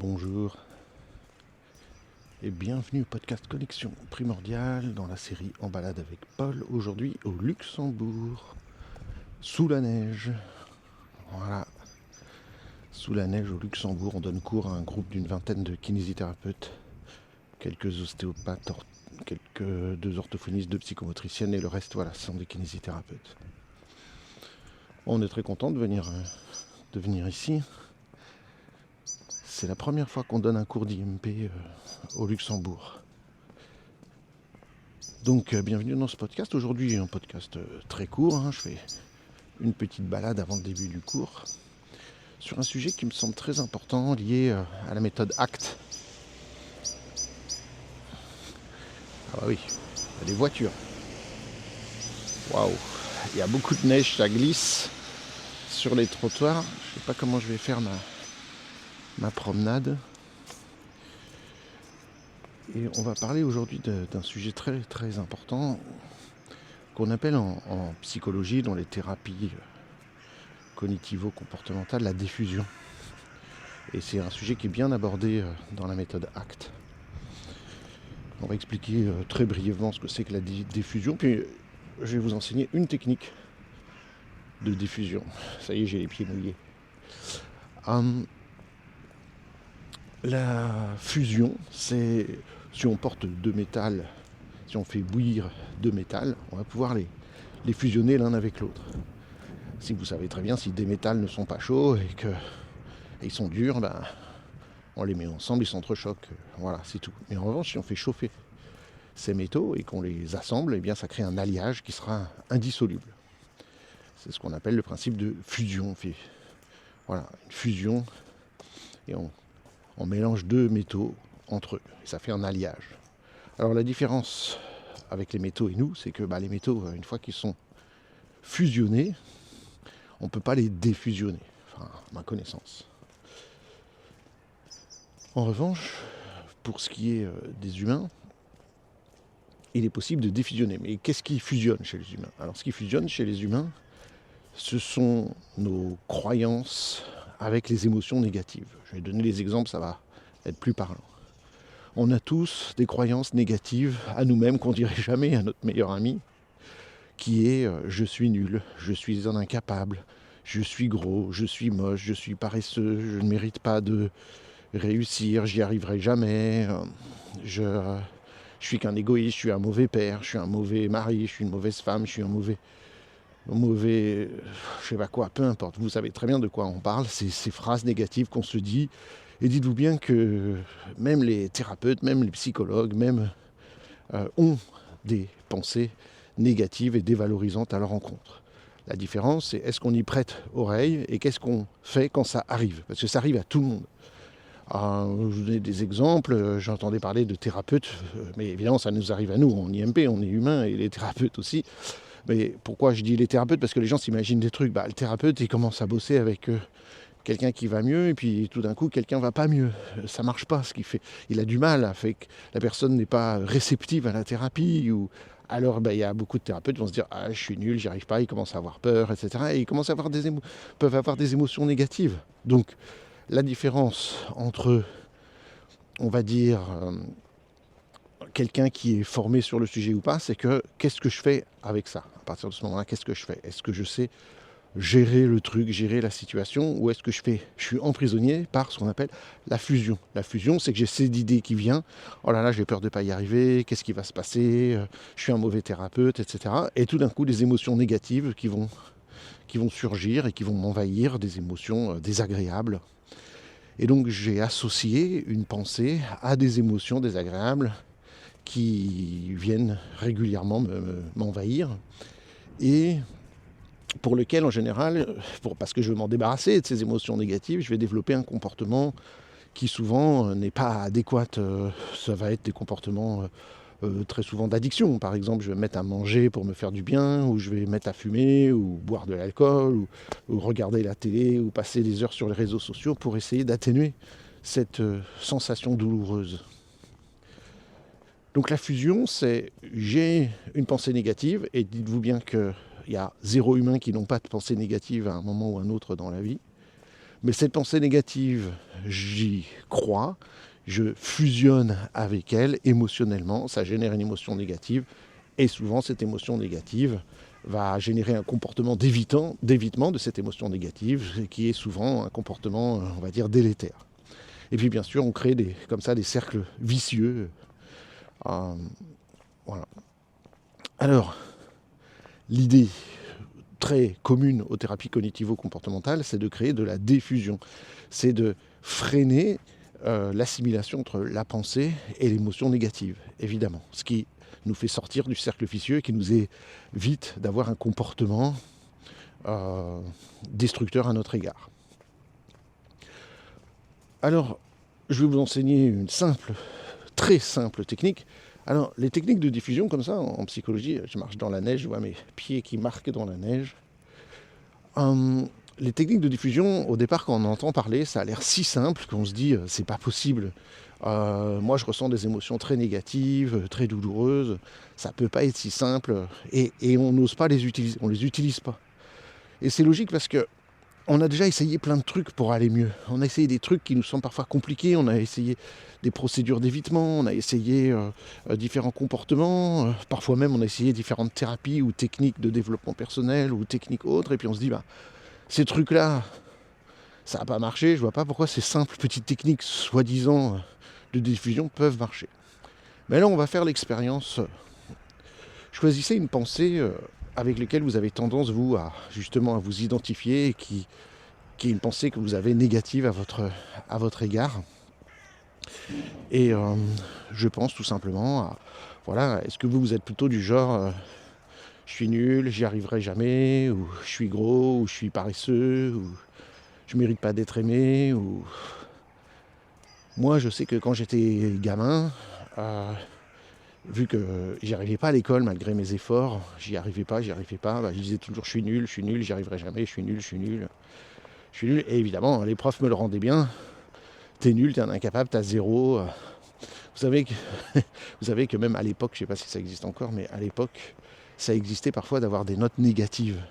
Bonjour et bienvenue au podcast Connexion Primordiale dans la série En balade avec Paul, aujourd'hui au Luxembourg, sous la neige. Voilà, sous la neige au Luxembourg, on donne cours à un groupe d'une vingtaine de kinésithérapeutes, quelques ostéopathes, deux orthophonistes, deux psychomotriciennes et le reste, voilà, ce sont des kinésithérapeutes. On est très content de venir ici. C'est la première fois qu'on donne un cours d'IMP au Luxembourg. Donc bienvenue dans ce podcast. Aujourd'hui un podcast très court, je fais une petite balade avant le début du cours sur un sujet qui me semble très important lié à la méthode ACT. Ah bah oui, il y a des voitures. Waouh, il y a beaucoup de neige, ça glisse sur les trottoirs. Je sais pas comment je vais faire ma promenade. Et on va parler aujourd'hui d'un sujet très très important qu'on appelle en psychologie, dans les thérapies cognitivo-comportementales, la diffusion. Et c'est un sujet qui est bien abordé dans la méthode ACT. On va expliquer très brièvement ce que c'est que la diffusion, puis je vais vous enseigner une technique de diffusion. Ça y est, j'ai les pieds mouillés. La fusion, c'est si on porte deux métals, si on fait bouillir deux métals, on va pouvoir les fusionner l'un avec l'autre. Si vous savez très bien, si des métals ne sont pas chauds et qu'ils sont durs, on les met ensemble, ils s'entrechoquent. Voilà, c'est tout. Mais en revanche, si on fait chauffer ces métaux et qu'on les assemble, eh bien, ça crée un alliage qui sera indissoluble. C'est ce qu'on appelle le principe de fusion. Voilà, une fusion, et on mélange deux métaux entre eux, et ça fait un alliage. Alors la différence avec les métaux et nous, c'est que les métaux, une fois qu'ils sont fusionnés, on ne peut pas les défusionner, enfin, à ma connaissance. En revanche, pour ce qui est des humains, il est possible de défusionner. Mais qu'est-ce qui fusionne chez les humains ? Alors ce qui fusionne chez les humains, ce sont nos croyances avec les émotions négatives. Je vais donner les exemples, ça va être plus parlant. On a tous des croyances négatives à nous-mêmes qu'on ne dirait jamais à notre meilleur ami, qui est je suis nul, je suis un incapable, je suis gros, je suis moche, je suis paresseux, je ne mérite pas de réussir, j'y arriverai jamais, je suis qu'un égoïste, je suis un mauvais père, je suis un mauvais mari, je suis une mauvaise femme, je suis un mauvais, je sais pas quoi, peu importe, vous savez très bien de quoi on parle, c'est ces phrases négatives qu'on se dit, et dites-vous bien que même les thérapeutes, même les psychologues, ont des pensées négatives et dévalorisantes à leur encontre. La différence, c'est est-ce qu'on y prête oreille et qu'est-ce qu'on fait quand ça arrive ? Parce que ça arrive à tout le monde. Je vous donne des exemples, j'entendais parler de thérapeutes, mais évidemment ça nous arrive à nous, en IMP, on est humain et les thérapeutes aussi. Mais pourquoi je dis les thérapeutes ? Parce que les gens s'imaginent des trucs. Le thérapeute, il commence à bosser avec quelqu'un qui va mieux, et puis tout d'un coup, quelqu'un va pas mieux. Ça marche pas, ce qu'il fait. Il a du mal, fait que la personne n'est pas réceptive à la thérapie, alors il y a beaucoup de thérapeutes qui vont se dire « Ah, je suis nul, j'y arrive pas », ils commencent à avoir peur, etc. Et ils commencent à peuvent avoir des émotions négatives. Donc, la différence entre, on va dire, quelqu'un qui est formé sur le sujet ou pas, c'est que qu'est-ce que je fais avec ça ? À partir de ce moment-là, qu'est-ce que je fais ? Est-ce que je sais gérer le truc, gérer la situation, ou est-ce que je suis emprisonné par ce qu'on appelle la fusion. La fusion, c'est que j'ai cette idée qui vient, oh là là, j'ai peur de ne pas y arriver, qu'est-ce qui va se passer, je suis un mauvais thérapeute, etc. Et tout d'un coup, des émotions négatives qui vont surgir et qui vont m'envahir, des émotions désagréables. Et donc, j'ai associé une pensée à des émotions désagréables qui viennent régulièrement m'envahir. Et pour lequel, en général, parce que je veux m'en débarrasser de ces émotions négatives, je vais développer un comportement qui souvent n'est pas adéquat. Ça va être des comportements très souvent d'addiction. Par exemple, je vais me mettre à manger pour me faire du bien, ou je vais me mettre à fumer, ou boire de l'alcool, ou regarder la télé, ou passer des heures sur les réseaux sociaux pour essayer d'atténuer cette sensation douloureuse. Donc la fusion, c'est j'ai une pensée négative, et dites-vous bien qu'il y a 0 humain qui n'ont pas de pensée négative à un moment ou à un autre dans la vie. Mais cette pensée négative, j'y crois, je fusionne avec elle émotionnellement, ça génère une émotion négative, et souvent cette émotion négative va générer un comportement d'évitement de cette émotion négative, qui est souvent un comportement, on va dire, délétère. Et puis bien sûr, on crée comme ça des cercles vicieux. Euh, voilà. Alors, l'idée très commune aux thérapies cognitivo-comportementales, c'est de créer de la diffusion. C'est de freiner l'assimilation entre la pensée et l'émotion négative, évidemment. Ce qui nous fait sortir du cercle vicieux et qui nous évite d'avoir un comportement destructeur à notre égard. Alors, je vais vous enseigner une très simple technique. Alors, les techniques de diffusion, comme ça, en psychologie, je marche dans la neige, je vois mes pieds qui marquent dans la neige. Les techniques de diffusion, au départ, quand on entend parler, ça a l'air si simple qu'on se dit, c'est pas possible. Moi, je ressens des émotions très négatives, très douloureuses. Ça peut pas être si simple. Et on n'ose pas les utiliser, on les utilise pas. Et c'est logique parce que on a déjà essayé plein de trucs pour aller mieux. On a essayé des trucs qui nous semblent parfois compliqués, on a essayé des procédures d'évitement, on a essayé différents comportements, parfois même on a essayé différentes thérapies ou techniques de développement personnel ou techniques autres, et puis on se dit, ces trucs-là, ça n'a pas marché, je vois pas pourquoi ces simples petites techniques soi-disant de diffusion peuvent marcher. Mais là, on va faire l'expérience. Choisissez une pensée avec laquelle vous avez tendance, vous, justement à vous identifier, et qui est une pensée que vous avez négative à votre égard. Et je pense tout simplement à, voilà, est-ce que vous êtes plutôt du genre, je suis nul, j'y arriverai jamais, ou je suis gros, ou je suis paresseux, ou je mérite pas d'être aimé, ou... Moi, je sais que quand j'étais gamin, vu que j'y arrivais pas à l'école malgré mes efforts, j'y arrivais pas, je disais toujours je suis nul, j'y arriverai jamais, je suis nul. Et évidemment, les profs me le rendaient bien. T'es nul, t'es un incapable, t'as zéro. Vous savez que même à l'époque, je sais pas si ça existe encore, mais à l'époque, ça existait parfois d'avoir des notes négatives.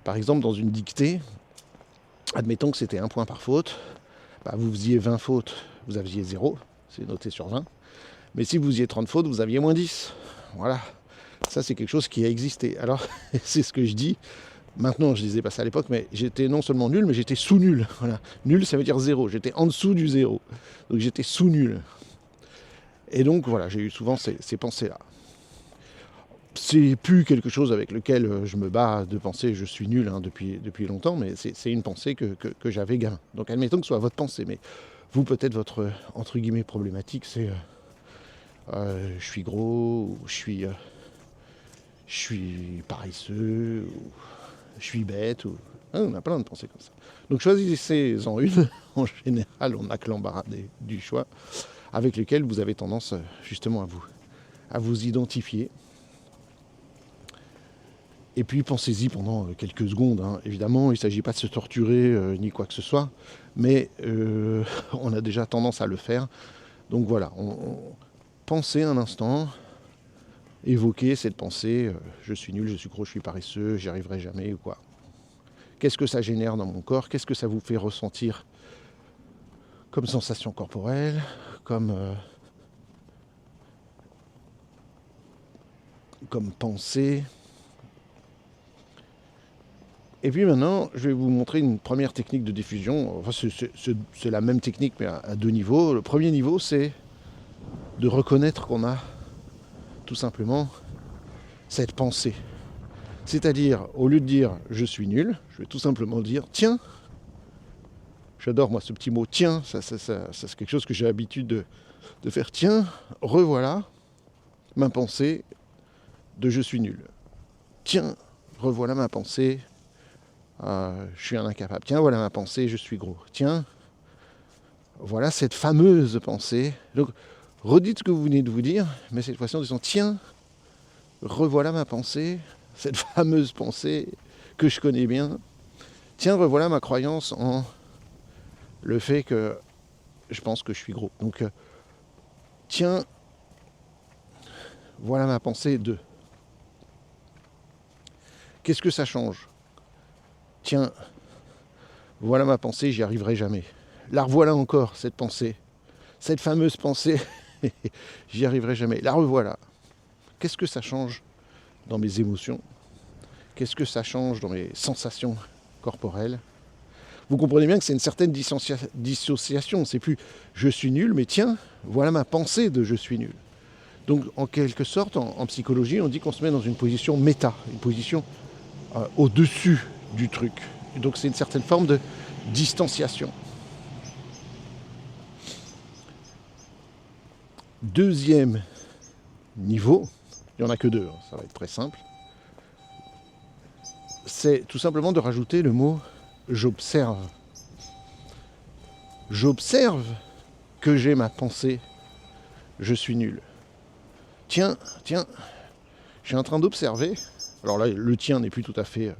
Par exemple, dans une dictée, admettons que c'était 1 point par faute, vous faisiez 20 fautes, vous aviez 0, c'est noté sur 20. Mais si vous faisiez 30 fautes, vous aviez moins 10. Voilà. Ça, c'est quelque chose qui a existé. Alors, c'est ce que je dis. Maintenant, je disais pas ça à l'époque, mais j'étais non seulement nul, mais j'étais sous-nul. Voilà. Nul, ça veut dire 0. J'étais en dessous du 0. Donc j'étais sous-nul. Et donc, voilà, j'ai eu souvent ces pensées-là. C'est plus quelque chose avec lequel je me bats de penser je suis nul depuis longtemps, mais c'est une pensée que j'avais gamin. Donc admettons que ce soit votre pensée, mais vous, peut-être, votre, entre guillemets, problématique, c'est je suis gros, ou je suis paresseux, ou je suis bête, ou... on a plein de pensées comme ça. Donc choisissez-en une, en général on n'a que l'embarras du choix, avec lequel vous avez tendance justement à vous identifier. Et puis pensez-y pendant quelques secondes. Évidemment, il ne s'agit pas de se torturer ni quoi que ce soit, mais on a déjà tendance à le faire. Donc voilà, pensez un instant, évoquez cette pensée, je suis nul, je suis gros, je suis paresseux, j'y arriverai jamais ou quoi. Qu'est-ce que ça génère dans mon corps? Qu'est-ce que ça vous fait ressentir comme sensation corporelle, comme pensée? Et puis maintenant, je vais vous montrer une première technique de diffusion. Enfin, c'est la même technique, mais à 2 niveaux. Le premier niveau, c'est de reconnaître qu'on a tout simplement cette pensée. C'est-à-dire, au lieu de dire « je suis nul », je vais tout simplement dire « tiens ». J'adore, moi, ce petit mot « tiens ». Ça c'est quelque chose que j'ai l'habitude de faire. « Tiens, revoilà ma pensée de « je suis nul ». Tiens, revoilà ma pensée je suis un incapable. Tiens, voilà ma pensée, je suis gros. Tiens, voilà cette fameuse pensée. Donc, redites ce que vous venez de vous dire, mais cette fois-ci en disant, tiens, revoilà ma pensée, cette fameuse pensée que je connais bien. Tiens, revoilà ma croyance en le fait que je pense que je suis gros. Donc, tiens, voilà ma pensée de. Qu'est-ce que ça change? Tiens, Voilà ma pensée, j'y arriverai jamais. La revoilà encore, cette pensée. Cette fameuse pensée, j'y arriverai jamais. La revoilà. Qu'est-ce que ça change dans mes émotions? Qu'est-ce que ça change dans mes sensations corporelles? Vous comprenez bien que c'est une certaine dissociation. C'est plus je suis nul, mais tiens, voilà ma pensée de je suis nul. Donc en quelque sorte, en psychologie, on dit qu'on se met dans une position méta, une position au-dessus du truc. Et donc c'est une certaine forme de distanciation. Deuxième niveau, il n'y en a que deux, ça va être très simple, c'est tout simplement de rajouter le mot j'observe. J'observe que j'ai ma pensée, je suis nul. Tiens, je suis en train d'observer, alors là le tien n'est plus tout à fait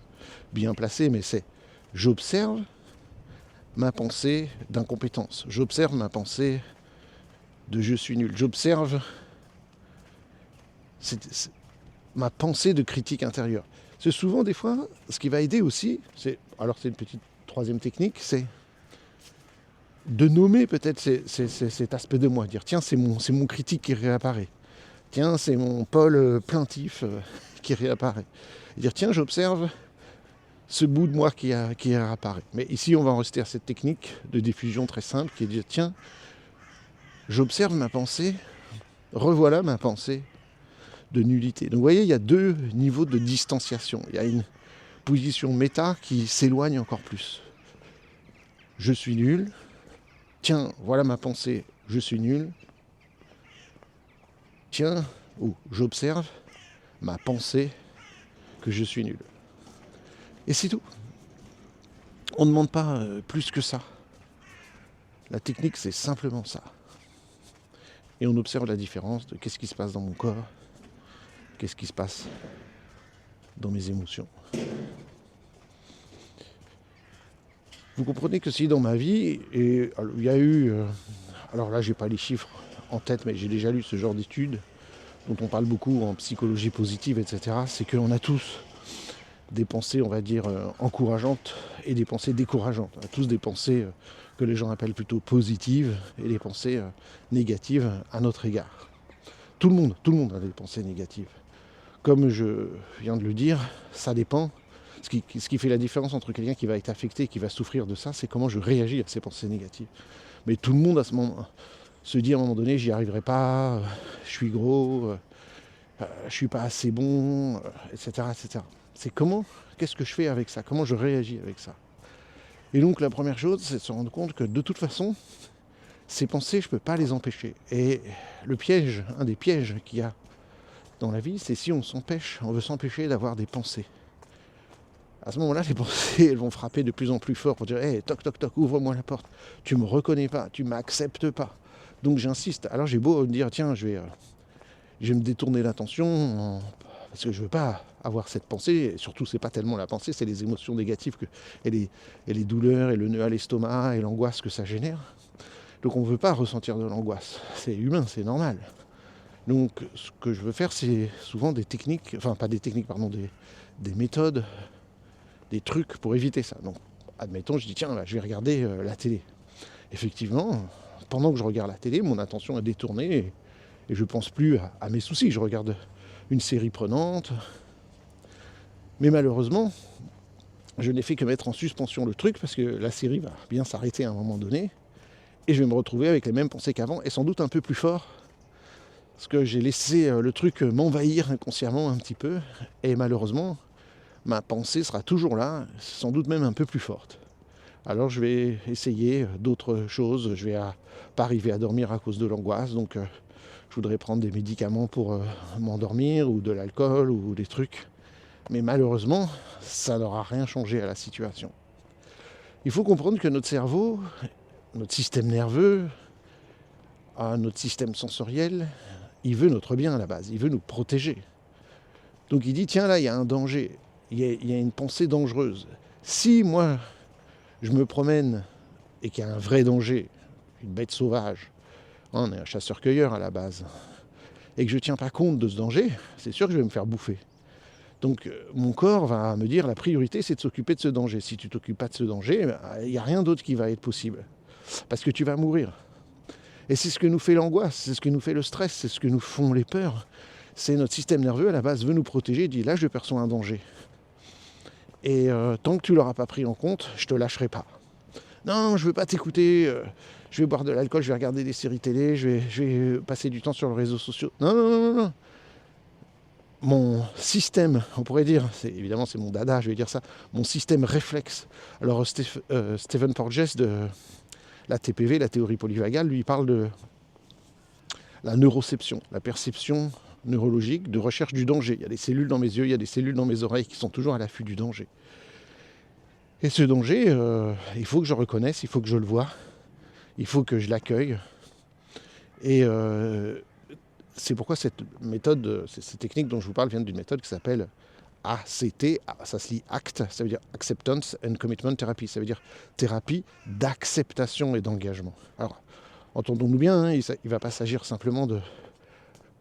bien placé, mais c'est j'observe ma pensée d'incompétence, j'observe ma pensée de je suis nul, j'observe ma pensée de critique intérieure. C'est souvent des fois, ce qui va aider aussi, c'est une petite troisième technique, c'est de nommer peut-être cet aspect de moi, dire tiens c'est mon critique qui réapparaît, tiens c'est mon Paul plaintif qui réapparaît, et dire tiens j'observe ce bout de moi qui réapparaît. Mais ici on va en rester à cette technique de diffusion très simple qui est de dire tiens j'observe ma pensée, revoilà ma pensée de nullité. Donc vous voyez, il y a deux niveaux de distanciation. Il y a une position méta qui s'éloigne encore plus. Je suis nul. Tiens, voilà ma pensée, je suis nul. Tiens, j'observe ma pensée que je suis nul. Et c'est tout. On ne demande pas plus que ça. La technique, c'est simplement ça. Et on observe la différence de qu'est-ce qui se passe dans mon corps, qu'est-ce qui se passe dans mes émotions. Vous comprenez que si dans ma vie, il y a eu, alors là j'ai pas les chiffres en tête, mais j'ai déjà lu ce genre d'études dont on parle beaucoup en psychologie positive, etc., c'est qu'on a tous des pensées, on va dire, encourageantes et des pensées décourageantes. On a tous des pensées que les gens appellent plutôt positives et des pensées négatives à notre égard. Tout le monde a des pensées négatives. Comme je viens de le dire, ça dépend. Ce qui fait la différence entre quelqu'un qui va être affecté et qui va souffrir de ça, c'est comment je réagis à ces pensées négatives. Mais tout le monde à ce moment se dit à un moment donné, j'y arriverai pas, je suis gros, je suis pas assez bon, etc., etc. C'est qu'est-ce que je fais avec ça, comment je réagis avec ça. Et donc la première chose, c'est de se rendre compte que de toute façon, ces pensées, je ne peux pas les empêcher. Et le piège, un des pièges qu'il y a dans la vie, c'est si on veut s'empêcher d'avoir des pensées. À ce moment-là, les pensées, elles vont frapper de plus en plus fort pour dire hey, toc, toc, toc, ouvre-moi la porte. Tu me reconnais pas, tu m'acceptes pas. Donc j'insiste. Alors j'ai beau me dire tiens, je vais me détourner l'attention parce que je veux pas avoir cette pensée. Et surtout, c'est pas tellement la pensée, c'est les émotions négatives et les douleurs et le nœud à l'estomac et l'angoisse que ça génère. Donc on ne veut pas ressentir de l'angoisse. C'est humain, c'est normal. Donc ce que je veux faire, c'est souvent des techniques, enfin pas des techniques, pardon, des méthodes, des trucs pour éviter ça. Donc admettons, je dis tiens, là, je vais regarder la télé. Effectivement, pendant que je regarde la télé, mon attention est détournée et je ne pense plus à mes soucis. Je regarde une série prenante. Mais malheureusement, je n'ai fait que mettre en suspension le truc parce que la série va bien s'arrêter à un moment donné et je vais me retrouver avec les mêmes pensées qu'avant et sans doute un peu plus fort parce que j'ai laissé le truc m'envahir inconsciemment un petit peu et malheureusement, ma pensée sera toujours là, sans doute même un peu plus forte. Alors je vais essayer d'autres choses, je vais pas arriver à dormir à cause de l'angoisse, donc je voudrais prendre des médicaments pour m'endormir ou de l'alcool ou des trucs. Mais malheureusement, ça n'aura rien changé à la situation. Il faut comprendre que notre cerveau, notre système nerveux, notre système sensoriel, il veut notre bien à la base, il veut nous protéger. Donc il dit, tiens là, il y a un danger, il y a une pensée dangereuse. Si moi, je me promène et qu'il y a un vrai danger, une bête sauvage, on est un chasseur-cueilleur à la base, et que je ne tiens pas compte de ce danger, c'est sûr que je vais me faire bouffer. Donc mon corps va me dire la priorité c'est de s'occuper de ce danger. Si tu ne t'occupes pas de ce danger, il n'y a rien d'autre qui va être possible. Parce que tu vas mourir. Et c'est ce que nous fait l'angoisse, c'est ce que nous fait le stress, c'est ce que nous font les peurs. C'est notre système nerveux à la base veut nous protéger, dit là je perçois un danger. Et tant que tu ne l'auras pas pris en compte, je ne te lâcherai pas. Non, je ne veux pas t'écouter, je vais boire de l'alcool, je vais regarder des séries télé, je vais passer du temps sur les réseaux sociaux. Non, non, non, non, non. Mon système, on pourrait dire, évidemment c'est mon dada, je vais dire ça, mon système réflexe. Alors Stephen Porges de la TPV, la théorie polyvagale, lui parle de la neuroception, la perception neurologique de recherche du danger. Il y a des cellules dans mes yeux, il y a des cellules dans mes oreilles qui sont toujours à l'affût du danger. Et ce danger, il faut que je reconnaisse, il faut que je le voie, il faut que je l'accueille. Et c'est pourquoi cette méthode, ces techniques dont je vous parle viennent d'une méthode qui s'appelle ACT, ça se lit ACT, ça veut dire Acceptance and Commitment Therapy, ça veut dire thérapie d'acceptation et d'engagement. Alors, entendons-nous bien, hein, il ne va pas s'agir simplement de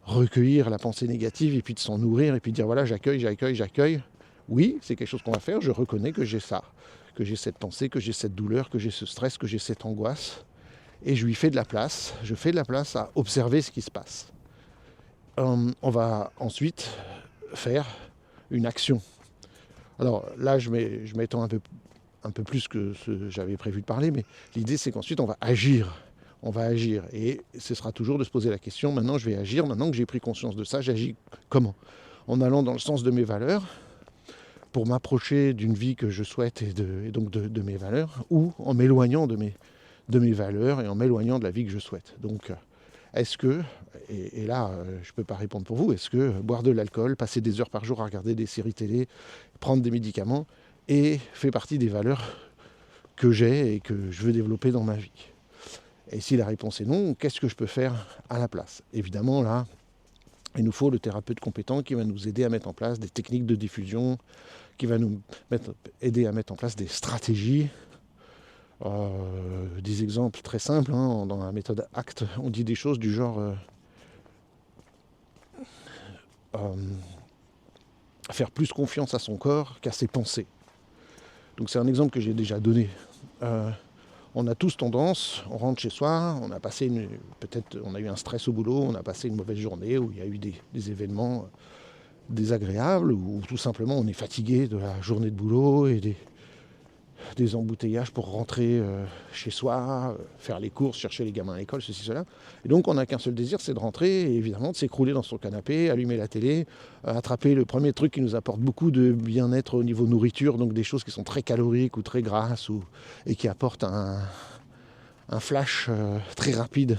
recueillir la pensée négative et puis de s'en nourrir et puis de dire voilà j'accueille, j'accueille, j'accueille. Oui, c'est quelque chose qu'on va faire, je reconnais que j'ai ça, que j'ai cette pensée, que j'ai cette douleur, que j'ai ce stress, que j'ai cette angoisse. Et je lui fais de la place, je fais de la place à observer ce qui se passe. On va ensuite faire une action. Alors là, je m'étends un peu plus que ce que j'avais prévu de parler, mais l'idée c'est qu'ensuite on va agir. On va agir. Et ce sera toujours de se poser la question, maintenant je vais agir, maintenant que j'ai pris conscience de ça, j'agis comment ? En allant dans le sens de mes valeurs, pour m'approcher d'une vie que je souhaite et donc de mes valeurs, ou en m'éloignant de mes valeurs et en m'éloignant de la vie que je souhaite. Donc est-ce que, et là je ne peux pas répondre pour vous, est-ce que boire de l'alcool, passer des heures par jour à regarder des séries télé, prendre des médicaments, fait partie des valeurs que j'ai et que je veux développer dans ma vie ? Et si la réponse est non, qu'est-ce que je peux faire à la place ? Évidemment, là, il nous faut le thérapeute compétent qui va nous aider à mettre en place des techniques de diffusion, qui va nous aider à mettre en place des stratégies. Des exemples très simples, hein, dans la méthode ACT, on dit des choses du genre faire plus confiance à son corps qu'à ses pensées. Donc c'est un exemple que j'ai déjà donné. On a tous tendance, on rentre chez soi, on a eu un stress au boulot, on a passé une mauvaise journée où il y a eu des événements désagréables, ou tout simplement on est fatigué de la journée de boulot et des embouteillages pour rentrer chez soi, faire les courses, chercher les gamins à l'école, ceci, cela. Et donc on n'a qu'un seul désir, c'est de rentrer et évidemment de s'écrouler dans son canapé, allumer la télé, attraper le premier truc qui nous apporte beaucoup de bien-être au niveau nourriture, donc des choses qui sont très caloriques ou très grasses et qui apportent un flash très rapide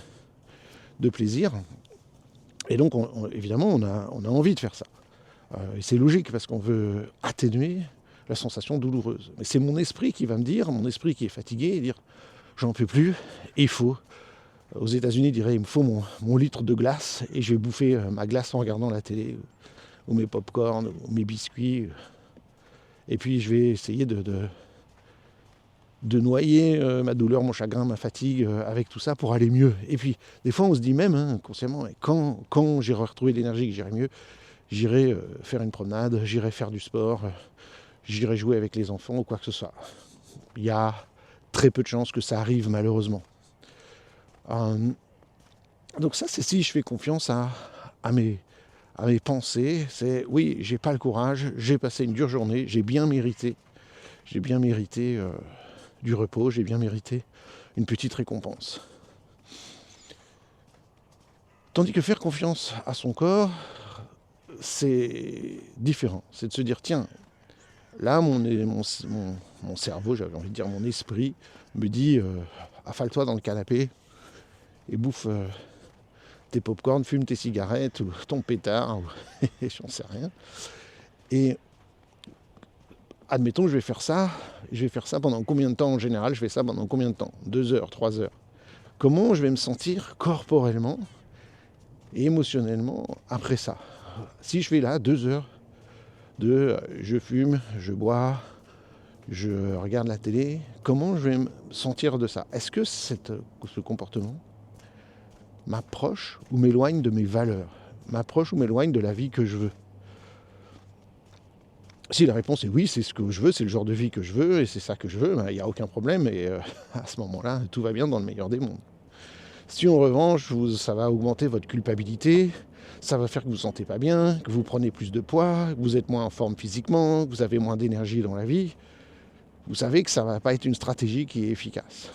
de plaisir. Et donc évidemment on a envie de faire ça. Et c'est logique parce qu'on veut atténuer la sensation douloureuse. Mais c'est mon esprit qui va me dire, mon esprit qui est fatigué, et dire j'en peux plus, et il faut. Aux États-Unis, il dirait il me faut mon litre de glace et je vais bouffer ma glace en regardant la télé, ou mes pop-corn, ou mes biscuits. Et puis je vais essayer de noyer ma douleur, mon chagrin, ma fatigue avec tout ça pour aller mieux. Et puis des fois on se dit même inconsciemment, quand j'irai retrouver l'énergie, que j'irai mieux, j'irai faire une promenade, j'irai faire du sport, j'irai jouer avec les enfants ou quoi que ce soit. Il y a très peu de chances que ça arrive malheureusement. Donc ça, c'est si je fais confiance à mes pensées. C'est oui, j'ai pas le courage, j'ai passé une dure journée, j'ai bien mérité du repos, j'ai bien mérité une petite récompense. Tandis que faire confiance à son corps, c'est différent. C'est de se dire tiens, là, mon cerveau, j'avais envie de dire mon esprit, me dit affale-toi dans le canapé et bouffe tes pop-corn, fume tes cigarettes ou ton pétard, j'en sais rien. Et admettons que je vais faire ça pendant combien de temps en général ? Je fais ça pendant combien de temps ? 2 heures, 3 heures. Comment je vais me sentir corporellement et émotionnellement après ça ? Si je fais là 2 heures, je fume, je bois, je regarde la télé, comment je vais me sentir de ça ? Est-ce que ce comportement m'approche ou m'éloigne de mes valeurs ? M'approche ou m'éloigne de la vie que je veux ? Si la réponse est oui, c'est ce que je veux, c'est le genre de vie que je veux, et c'est ça que je veux, il n'y a aucun problème, et à ce moment-là, tout va bien dans le meilleur des mondes. Si en revanche, ça va augmenter votre culpabilité, ça va faire que vous ne vous sentez pas bien, que vous prenez plus de poids, que vous êtes moins en forme physiquement, que vous avez moins d'énergie dans la vie, vous savez que ça ne va pas être une stratégie qui est efficace.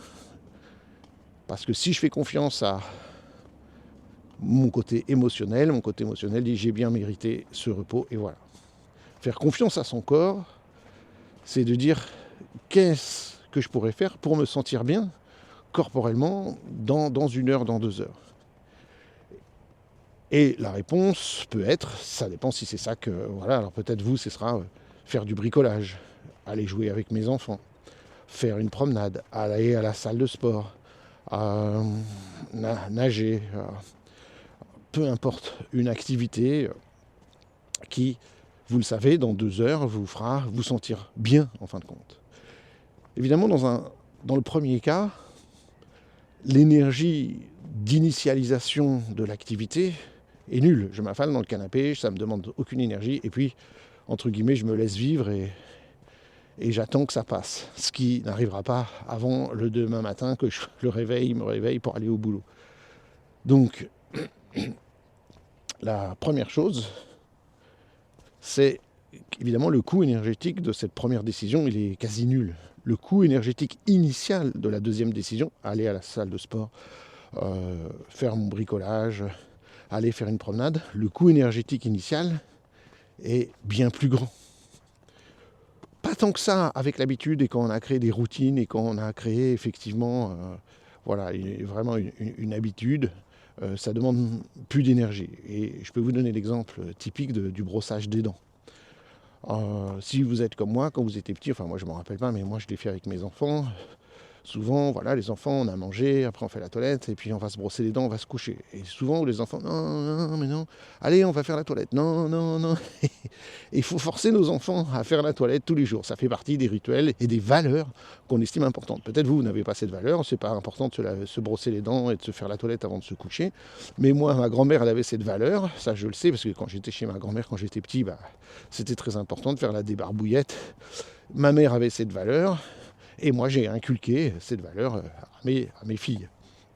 Parce que si je fais confiance à mon côté émotionnel dit j'ai bien mérité ce repos, et voilà. Faire confiance à son corps, c'est de dire qu'est-ce que je pourrais faire pour me sentir bien corporellement dans 1 heure, dans 2 heures. Et la réponse peut être, ça dépend si c'est ça que, voilà, alors peut-être vous, ce sera faire du bricolage, aller jouer avec mes enfants, faire une promenade, aller à la salle de sport, nager, peu importe, une activité qui, vous le savez, dans 2 heures, vous fera vous sentir bien, en fin de compte. Évidemment, dans le premier cas, l'énergie d'initialisation de l'activité est nulle. Je m'affale dans le canapé, ça ne me demande aucune énergie, et puis, entre guillemets, je me laisse vivre et j'attends que ça passe. Ce qui n'arrivera pas avant le demain matin que me réveille pour aller au boulot. Donc, la première chose, c'est évidemment le coût énergétique de cette première décision, il est quasi nul. Le coût énergétique initial de la deuxième décision, aller à la salle de sport, faire mon bricolage, aller faire une promenade, le coût énergétique initial est bien plus grand. Pas tant que ça avec l'habitude et quand on a créé des routines et quand on a créé effectivement vraiment une habitude, ça demande plus d'énergie. Et je peux vous donner l'exemple typique du brossage des dents. Si vous êtes comme moi, quand vous étiez petit, enfin moi je ne me rappelle pas, mais moi je l'ai fait avec mes enfants. Souvent, voilà, les enfants, on a mangé, après on fait la toilette, et puis on va se brosser les dents, on va se coucher. Et souvent, les enfants, non, mais non, allez, on va faire la toilette, non. Et il faut forcer nos enfants à faire la toilette tous les jours. Ça fait partie des rituels et des valeurs qu'on estime importantes. Peut-être vous n'avez pas cette valeur, c'est pas important de se brosser les dents et de se faire la toilette avant de se coucher. Mais moi, ma grand-mère, elle avait cette valeur, ça je le sais, parce que quand j'étais chez ma grand-mère, quand j'étais petit, c'était très important de faire la débarbouillette. Ma mère avait cette valeur. Et moi, j'ai inculqué cette valeur à mes filles.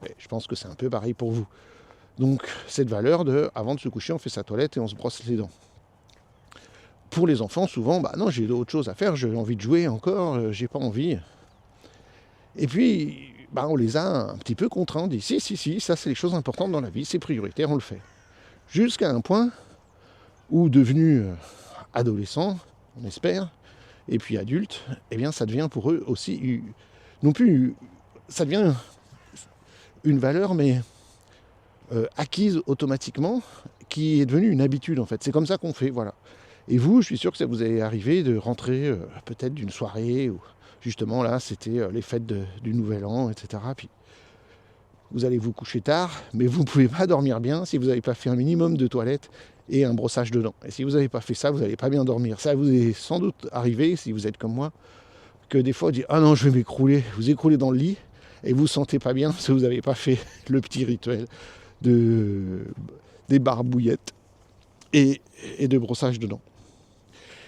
Et je pense que c'est un peu pareil pour vous. Donc, cette valeur avant de se coucher, on fait sa toilette et on se brosse les dents. Pour les enfants, souvent, non, j'ai d'autres choses à faire, j'ai envie de jouer encore, j'ai pas envie. Et puis, on les a un petit peu contraints, on dit si, ça c'est les choses importantes dans la vie, c'est prioritaire, on le fait. Jusqu'à un point où, devenus adolescents, on espère, et puis adultes, eh bien ça devient pour eux aussi, non plus, ça devient une valeur, mais acquise automatiquement, qui est devenue une habitude en fait. C'est comme ça qu'on fait, voilà. Et vous, je suis sûr que ça vous est arrivé de rentrer peut-être d'une soirée, où justement là, c'était les fêtes du Nouvel An, etc. Puis vous allez vous coucher tard, mais vous ne pouvez pas dormir bien si vous n'avez pas fait un minimum de toilette et un brossage de dents. Et si vous n'avez pas fait ça, vous n'allez pas bien dormir. Ça vous est sans doute arrivé, si vous êtes comme moi, que des fois, vous dites « Ah non, je vais m'écrouler ». Vous écroulez dans le lit et vous ne vous sentez pas bien si vous n'avez pas fait le petit rituel des barbouillettes et de brossage de dents.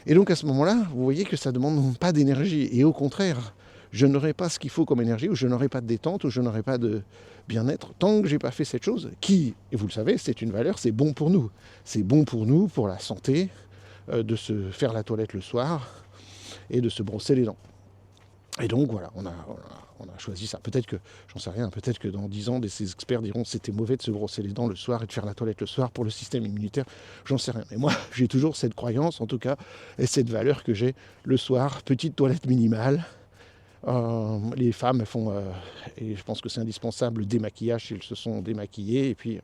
Et donc à ce moment-là, vous voyez que ça ne demande pas d'énergie. Et au contraire, je n'aurai pas ce qu'il faut comme énergie, ou je n'aurai pas de détente, ou je n'aurai pas de bien-être, tant que je n'ai pas fait cette chose qui, et vous le savez, c'est une valeur, c'est bon pour nous. C'est bon pour nous, pour la santé, de se faire la toilette le soir et de se brosser les dents. Et donc voilà, on a choisi ça. Peut-être que, j'en sais rien, peut-être que dans 10 ans, ces experts diront que c'était mauvais de se brosser les dents le soir et de faire la toilette le soir pour le système immunitaire. J'en sais rien. Mais moi, j'ai toujours cette croyance, en tout cas, et cette valeur que j'ai le soir, petite toilette minimale. Les femmes font, et je pense que c'est indispensable, le démaquillage si elles se sont démaquillées, et puis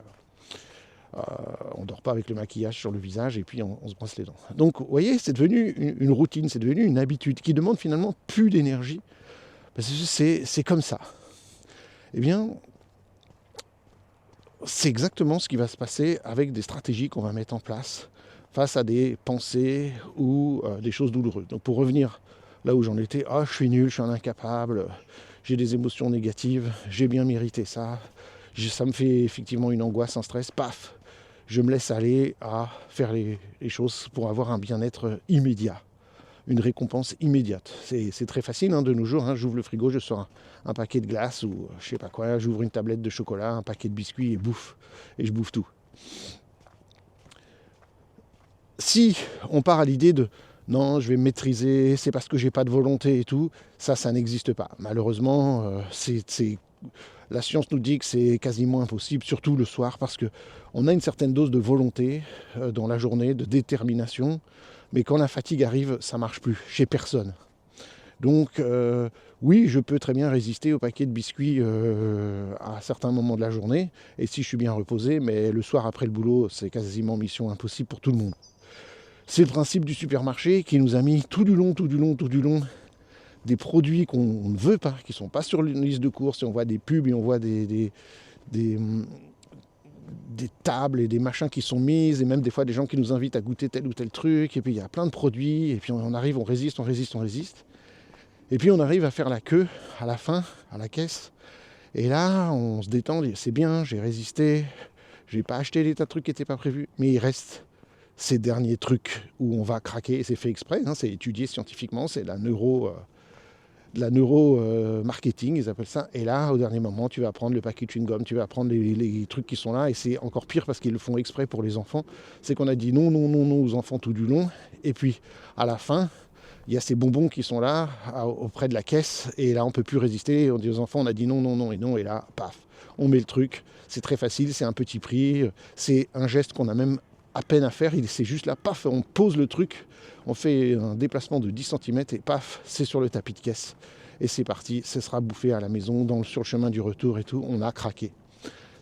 on ne dort pas avec le maquillage sur le visage, et puis on se brosse les dents. Donc vous voyez, c'est devenu une routine, c'est devenu une habitude qui demande finalement plus d'énergie, parce que c'est comme ça. Eh bien, c'est exactement ce qui va se passer avec des stratégies qu'on va mettre en place face à des pensées ou des choses douloureuses. Donc pour revenir là où j'en étais, je suis nul, je suis un incapable, j'ai des émotions négatives, j'ai bien mérité ça, ça me fait effectivement une angoisse, un stress, paf, je me laisse aller à faire les choses pour avoir un bien-être immédiat. une récompense immédiate. C'est très facile de nos jours. J'ouvre le frigo, je sors un paquet de glace ou je sais pas quoi, j'ouvre une tablette de chocolat, un paquet de biscuits et je bouffe tout. Si on part à l'idée de non, je vais me maîtriser, c'est parce que j'ai pas de volonté et tout, ça n'existe pas. Malheureusement, la science nous dit que c'est quasiment impossible, surtout le soir, parce qu'on a une certaine dose de volonté dans la journée, de détermination, mais quand la fatigue arrive, ça marche plus, chez personne. Donc oui, je peux très bien résister au paquet de biscuits à certains moments de la journée, et si je suis bien reposé, mais le soir après le boulot, c'est quasiment mission impossible pour tout le monde. C'est le principe du supermarché qui nous a mis tout du long, des produits qu'on ne veut pas, qui ne sont pas sur une liste de courses, et on voit des pubs et on voit des tables et des machins qui sont mises, et même des fois des gens qui nous invitent à goûter tel ou tel truc, et puis il y a plein de produits, et puis on arrive, on résiste, et puis on arrive à faire la queue à la fin, à la caisse, et là on se détend, c'est bien, j'ai résisté, j'ai pas acheté des tas de trucs qui n'étaient pas prévus, mais il reste ces derniers trucs où on va craquer, et c'est fait exprès, c'est étudié scientifiquement, c'est la neuro-marketing, ils appellent ça. Et là, au dernier moment, tu vas prendre le paquet de chewing-gum, tu vas prendre les trucs qui sont là, et c'est encore pire parce qu'ils le font exprès pour les enfants. C'est qu'on a dit non aux enfants tout du long, et puis à la fin, il y a ces bonbons qui sont là, auprès de la caisse, et là, on ne peut plus résister. On dit aux enfants, on a dit non, et là, paf, on met le truc. C'est très facile, c'est un petit prix, c'est un geste qu'on a même à peine à faire, c'est juste là, paf, on pose le truc, on fait un déplacement de 10 cm et paf, c'est sur le tapis de caisse. Et c'est parti, ce sera bouffé à la maison, sur le chemin du retour et tout, on a craqué.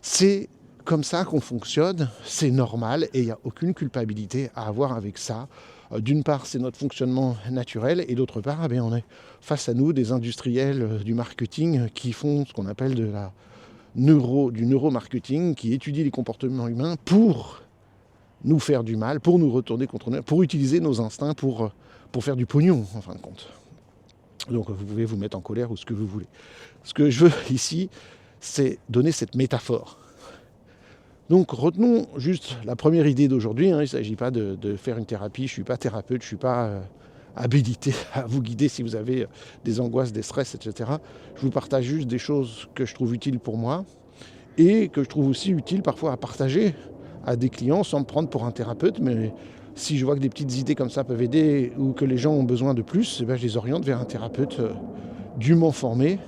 C'est comme ça qu'on fonctionne, c'est normal et il n'y a aucune culpabilité à avoir avec ça. D'une part, c'est notre fonctionnement naturel et d'autre part, on est face à nous des industriels du marketing qui font ce qu'on appelle du neuromarketing, qui étudie les comportements humains pour nous faire du mal, pour nous retourner contre nous, pour utiliser nos instincts pour faire du pognon, en fin de compte. Donc vous pouvez vous mettre en colère ou ce que vous voulez. Ce que je veux ici, c'est donner cette métaphore. Donc retenons juste la première idée d'aujourd'hui, il ne s'agit pas de faire une thérapie, je ne suis pas thérapeute, je ne suis pas habilité à vous guider si vous avez des angoisses, des stress, etc. Je vous partage juste des choses que je trouve utiles pour moi et que je trouve aussi utiles parfois à partager à des clients sans me prendre pour un thérapeute, mais si je vois que des petites idées comme ça peuvent aider ou que les gens ont besoin de plus, je les oriente vers un thérapeute dûment formé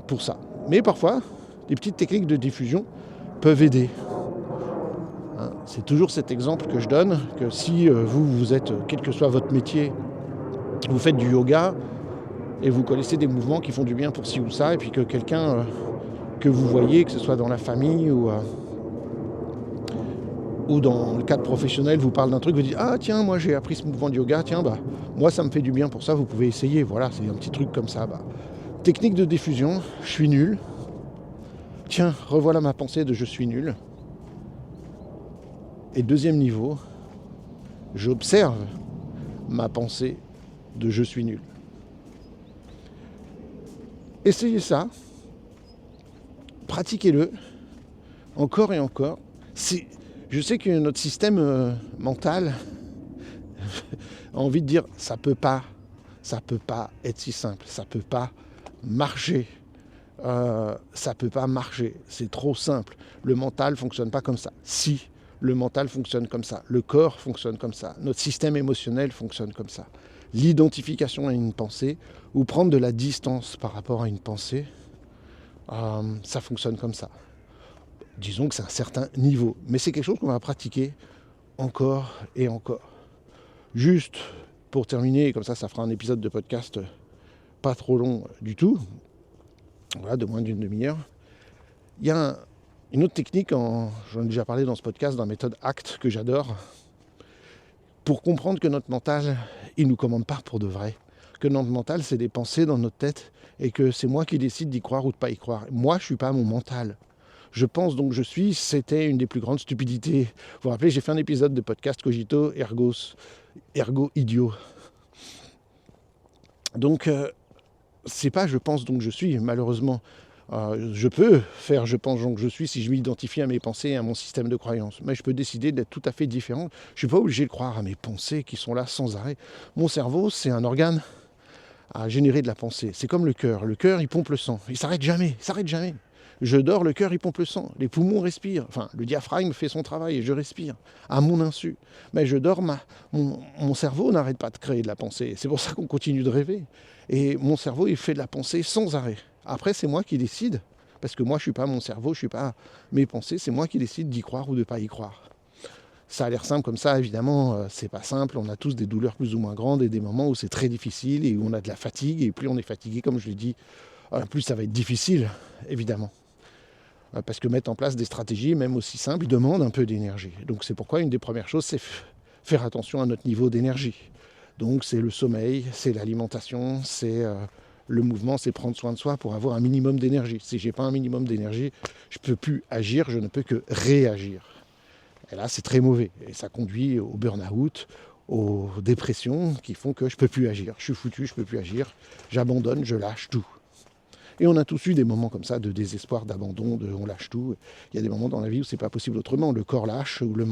pour ça. Mais parfois, des petites techniques de diffusion peuvent aider. C'est toujours cet exemple que je donne, que si vous êtes, quel que soit votre métier, vous faites du yoga et vous connaissez des mouvements qui font du bien pour ci ou ça, et puis que quelqu'un que vous voyez, que ce soit dans la famille ou dans le cadre professionnel, vous parle d'un truc, vous dites « Ah tiens, moi j'ai appris ce mouvement de yoga, tiens, moi ça me fait du bien pour ça, vous pouvez essayer. » Voilà, c'est un petit truc comme ça. Technique de diffusion, je suis nul. Tiens, revoilà ma pensée de « je suis nul ». Et deuxième niveau, j'observe ma pensée de « je suis nul ». Essayez ça, pratiquez-le, encore et encore. Je sais que notre système mental a envie de dire ça peut pas être si simple, ça peut pas marcher, c'est trop simple. Le mental fonctionne pas comme ça. Si, le mental fonctionne comme ça, le corps fonctionne comme ça, notre système émotionnel fonctionne comme ça. L'identification à une pensée ou prendre de la distance par rapport à une pensée, ça fonctionne comme ça. Disons que c'est un certain niveau, mais c'est quelque chose qu'on va pratiquer encore et encore. Juste pour terminer, comme ça fera un épisode de podcast pas trop long du tout, voilà, de moins d'une demi-heure. Il y a une autre technique, j'en ai déjà parlé dans ce podcast, dans la méthode ACT que j'adore, pour comprendre que notre mental, il ne nous commande pas pour de vrai. Que notre mental, c'est des pensées dans notre tête et que c'est moi qui décide d'y croire ou de ne pas y croire. Moi, je ne suis pas mon mental. Je pense donc je suis, c'était une des plus grandes stupidités. Vous vous rappelez, j'ai fait un épisode de podcast Cogito, Ergo Idiot. Donc, c'est pas je pense donc je suis, malheureusement. Je peux faire je pense donc je suis si je m'identifie à mes pensées et à mon système de croyances. Mais je peux décider d'être tout à fait différent. Je ne suis pas obligé de croire à mes pensées qui sont là sans arrêt. Mon cerveau, c'est un organe à générer de la pensée. C'est comme le cœur. Le cœur, il pompe le sang. Il s'arrête jamais. Il s'arrête jamais. Je dors, le cœur, il pompe le sang. Les poumons respirent. Enfin, le diaphragme fait son travail et je respire à mon insu. Mais je dors, mon cerveau n'arrête pas de créer de la pensée. C'est pour ça qu'on continue de rêver. Et mon cerveau, il fait de la pensée sans arrêt. Après, c'est moi qui décide. Parce que moi, je ne suis pas mon cerveau, je ne suis pas mes pensées. C'est moi qui décide d'y croire ou de ne pas y croire. Ça a l'air simple comme ça, évidemment, c'est pas simple. On a tous des douleurs plus ou moins grandes et des moments où c'est très difficile et où on a de la fatigue. Et plus on est fatigué, comme je l'ai dit, plus ça va être difficile, évidemment. Parce que mettre en place des stratégies, même aussi simples, demande un peu d'énergie. Donc c'est pourquoi une des premières choses, c'est faire attention à notre niveau d'énergie. Donc c'est le sommeil, c'est l'alimentation, c'est le mouvement, c'est prendre soin de soi pour avoir un minimum d'énergie. Si j'ai pas un minimum d'énergie, je ne peux plus agir, je ne peux que réagir. Et là, c'est très mauvais. Et ça conduit au burn-out, aux dépressions qui font que je ne peux plus agir. Je suis foutu, je ne peux plus agir. J'abandonne, je lâche tout. Et on a tous eu des moments comme ça de désespoir, d'abandon, de on lâche tout. Il y a des moments dans la vie où c'est pas possible autrement. Le corps lâche, ou le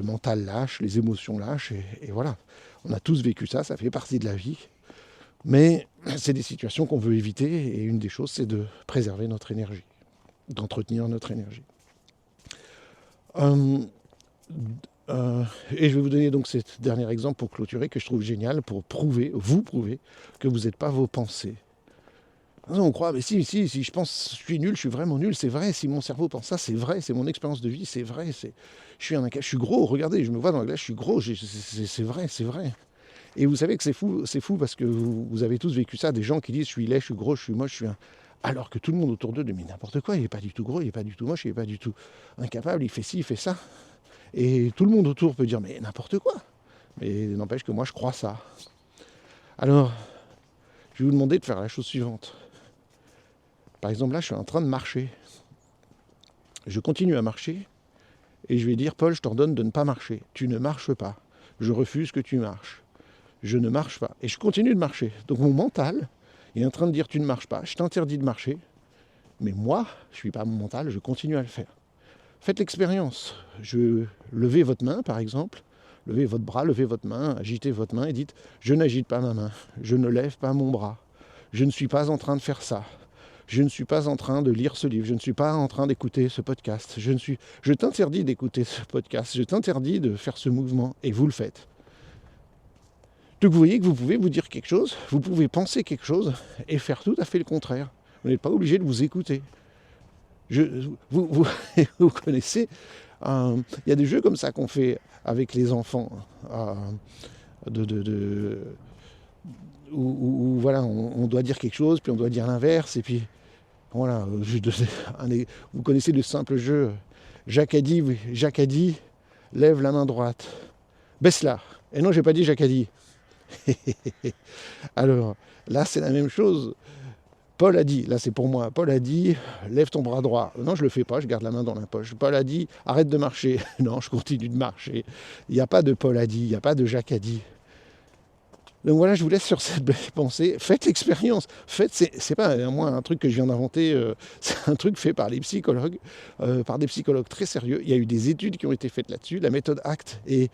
mental lâche, les émotions lâchent, et voilà. On a tous vécu ça, ça fait partie de la vie. Mais c'est des situations qu'on veut éviter, et une des choses, c'est de préserver notre énergie, d'entretenir notre énergie. Et je vais vous donner donc ce dernier exemple pour clôturer, que je trouve génial, pour vous prouver que vous n'êtes pas vos pensées. On croit, mais si je pense, je suis nul, je suis vraiment nul, c'est vrai, si mon cerveau pense ça, c'est vrai, c'est mon expérience de vie, c'est vrai, je suis gros, regardez, je me vois dans la glace, je suis gros, c'est vrai, c'est vrai. Et vous savez que c'est fou parce que vous avez tous vécu ça, des gens qui disent je suis laid, je suis gros, je suis moche, alors que tout le monde autour d'eux dit mais n'importe quoi, il n'est pas du tout gros, il n'est pas du tout moche, il n'est pas du tout incapable, il fait ci, il fait ça. Et tout le monde autour peut dire mais n'importe quoi. Mais n'empêche que moi je crois ça. Alors, je vais vous demander de faire la chose suivante. Par exemple, là, je suis en train de marcher. Je continue à marcher et je vais dire, Paul, je t'ordonne de ne pas marcher. Tu ne marches pas. Je refuse que tu marches. Je ne marche pas. Et je continue de marcher. Donc mon mental est en train de dire, tu ne marches pas. Je t'interdis de marcher. Mais moi, je ne suis pas mon mental, je continue à le faire. Faites l'expérience. Levez votre main, par exemple. Levez votre bras, levez votre main, agitez votre main et dites, je n'agite pas ma main. Je ne lève pas mon bras. Je ne suis pas en train de faire ça. Je ne suis pas en train de lire ce livre, je ne suis pas en train d'écouter ce podcast, je t'interdis d'écouter ce podcast, je t'interdis de faire ce mouvement, et vous le faites. Donc vous voyez que vous pouvez vous dire quelque chose, vous pouvez penser quelque chose, et faire tout à fait le contraire. Vous n'êtes pas obligé de vous écouter. Vous connaissez, il y a des jeux comme ça qu'on fait avec les enfants, où voilà, on doit dire quelque chose, puis on doit dire l'inverse, et puis voilà, vous connaissez le simple jeu. Jacques a dit, lève la main droite. Baisse-la. Et non, j'ai pas dit Jacques a dit. Alors, là, c'est la même chose. Paul a dit, là c'est pour moi, Paul a dit, lève ton bras droit. Non, je le fais pas, je garde la main dans la poche. Paul a dit, arrête de marcher. Non, je continue de marcher. Il n'y a pas de Paul a dit, il n'y a pas de Jacques a dit. Donc voilà, je vous laisse sur cette belle pensée. Faites l'expérience. C'est pas moi un truc que je viens d'inventer. C'est un truc fait par les psychologues, par des psychologues très sérieux. Il y a eu des études qui ont été faites là-dessus. La méthode ACT est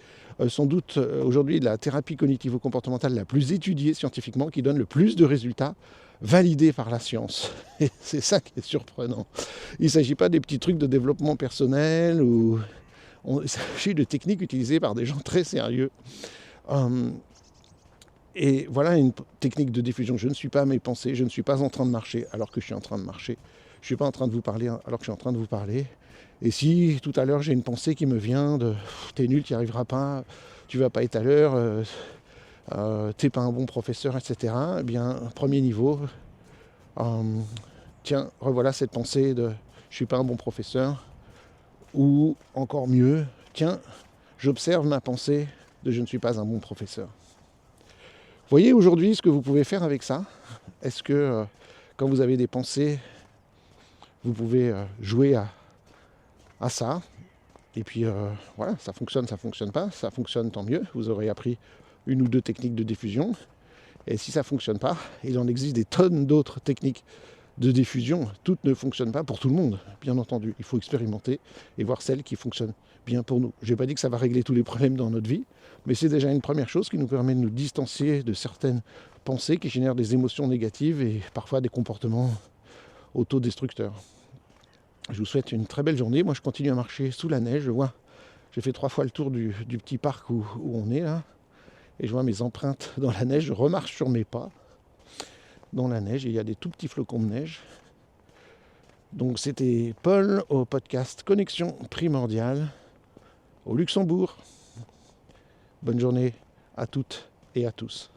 sans doute aujourd'hui la thérapie cognitivo-comportementale la plus étudiée scientifiquement, qui donne le plus de résultats validés par la science. Et c'est ça qui est surprenant. Il ne s'agit pas des petits trucs de développement personnel, il s'agit de techniques utilisées par des gens très sérieux. Et voilà une technique de diffusion. Je ne suis pas mes pensées, je ne suis pas en train de marcher alors que je suis en train de marcher. Je ne suis pas en train de vous parler alors que je suis en train de vous parler. Et si tout à l'heure j'ai une pensée qui me vient de « t'es nul, tu n'y arriveras pas, tu vas pas être à l'heure, t'es pas un bon professeur, etc. » Eh bien, premier niveau, tiens, revoilà cette pensée de « je suis pas un bon professeur » ou encore mieux, tiens, j'observe ma pensée de « je ne suis pas un bon professeur ». Voyez aujourd'hui ce que vous pouvez faire avec ça. Est-ce que quand vous avez des pensées, vous pouvez jouer à ça. Et puis voilà, ça fonctionne pas. Ça fonctionne, tant mieux. Vous aurez appris une ou deux techniques de diffusion. Et si ça ne fonctionne pas, il en existe des tonnes d'autres techniques de diffusion. Toutes ne fonctionnent pas pour tout le monde, bien entendu. Il faut expérimenter et voir celles qui fonctionnent bien pour nous. Je n'ai pas dit que ça va régler tous les problèmes dans notre vie, mais c'est déjà une première chose qui nous permet de nous distancier de certaines pensées qui génèrent des émotions négatives et parfois des comportements autodestructeurs. Je vous souhaite une très belle journée. Moi, je continue à marcher sous la neige. J'ai fait 3 fois le tour du petit parc où on est là. Et je vois mes empreintes dans la neige. Je remarche sur mes pas dans la neige. Et il y a des tout petits flocons de neige. Donc c'était Paul au podcast Connexion Primordiale au Luxembourg. Bonne journée à toutes et à tous.